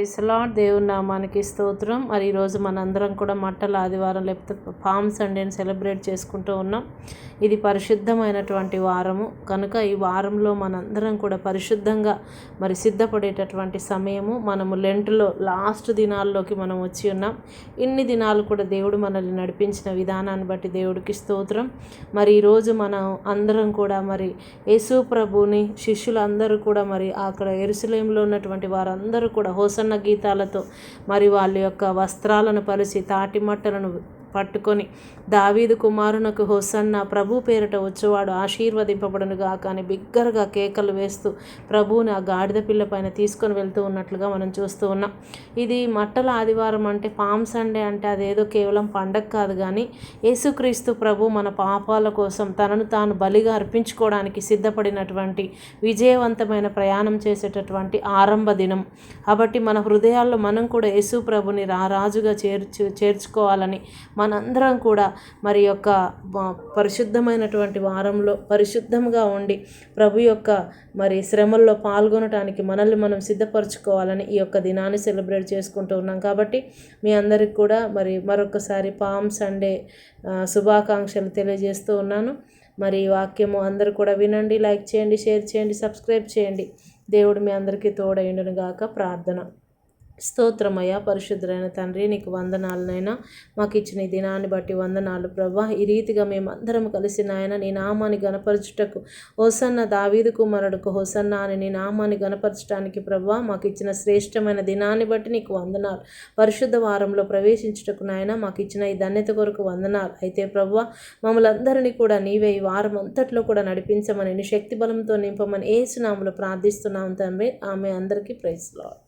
Praise lord. దేవుని నామానికి స్తోత్రం. మరి ఈరోజు మనందరం కూడా మట్టల ఆదివారం లేకపోతే పామ్ సండేని సెలబ్రేట్ చేసుకుంటూ ఉన్నాం. ఇది పరిశుద్ధమైనటువంటి వారము కనుక ఈ వారంలో మనందరం కూడా పరిశుద్ధంగా మరి సిద్ధపడేటటువంటి సమయము. మనము లెంట్లో లాస్ట్ దినాల్లోకి మనం వచ్చి ఉన్నాం. ఇన్ని దినాలు కూడా దేవుడు మనల్ని నడిపించిన విధానాన్ని బట్టి దేవుడికి స్తోత్రం. మరి ఈరోజు మనం అందరం కూడా మరి యేసు ప్రభుని శిష్యులందరూ కూడా మరి అక్కడ యెరూషలేములో ఉన్నటువంటి వారందరూ కూడా హోసన్న గీతాలతో మరి వాళ్ళ యొక్క వస్త్రాలను పరిచి తాటి మట్టలను పట్టుకొని దావీదు కుమారునకు హోసన్న ప్రభు పేరిట వచ్చేవాడు ఆశీర్వదింపబడునుగా కానీ బిగ్గరగా కేకలు వేస్తూ ప్రభువుని ఆ గాడిద పిల్ల పైన తీసుకొని వెళ్తూ ఉన్నట్లుగా మనం చూస్తూ ఉన్నాం. ఇది మట్టల ఆదివారం అంటే పామ్ సండే అంటే అదేదో కేవలం పండగ కాదు, కానీ యేసుక్రీస్తు ప్రభు మన పాపాల కోసం తనను తాను బలిగా అర్పించుకోవడానికి సిద్ధపడినటువంటి విజయవంతమైన ప్రయాణం చేసేటటువంటి ఆరంభ దినం. కాబట్టి మన హృదయాల్లో మనం కూడా యేసు ప్రభుని రారాజుగా చేర్చుకోవాలని మనందరం కూడా మరి యొక్క పరిశుద్ధమైనటువంటి వారంలో పరిశుద్ధంగా ఉండి ప్రభు యొక్క మరి శ్రమల్లో పాల్గొనడానికి మనల్ని మనం సిద్ధపరచుకోవాలని ఈ యొక్క దినాన్ని సెలబ్రేట్ చేసుకుంటూ ఉన్నాం. కాబట్టి మీ అందరికి కూడా మరి మరొకసారి పామ్ సండే శుభాకాంక్షలు తెలియజేస్తూ ఉన్నాను. మరి ఈ వాక్యము అందరూ కూడా వినండి, లైక్ చేయండి, షేర్ చేయండి, సబ్స్క్రైబ్ చేయండి. దేవుడు మీ అందరికీ తోడైండును గాక. ప్రార్థన. స్తోత్రమయ్యా పరిశుద్ధులైన తండ్రి, నీకు వందనాలనైనా. మాకు ఇచ్చిన ఈ దినాన్ని బట్టి వందనాలు ప్రభా. ఈ రీతిగా మేమందరం కలిసి నాయన నీ నామాన్ని గణపరచుటకు హోసన్న దావీదు కుమారుడుకు హోసన్న అని నీ నామాన్ని గణపరచడానికి ప్రభా మాకు ఇచ్చిన శ్రేష్టమైన దినాన్ని బట్టి నీకు వందనాలు. పరిశుద్ధ వారంలో ప్రవేశించుటకు నాయన మాకు ఇచ్చిన ఈ ధన్యత కొరకు వందనాలు. అయితే ప్రభా మమ్మల్ని అందరినీ కూడా నీవే ఈ వారం అంతట్లో కూడా నడిపించమని నీ శక్తి బలంతో నింపమని యేసు నామములో ప్రార్థిస్తున్నాం తండ్రి. ఆమె అందరికీ ప్రైజ్ లార్డ్.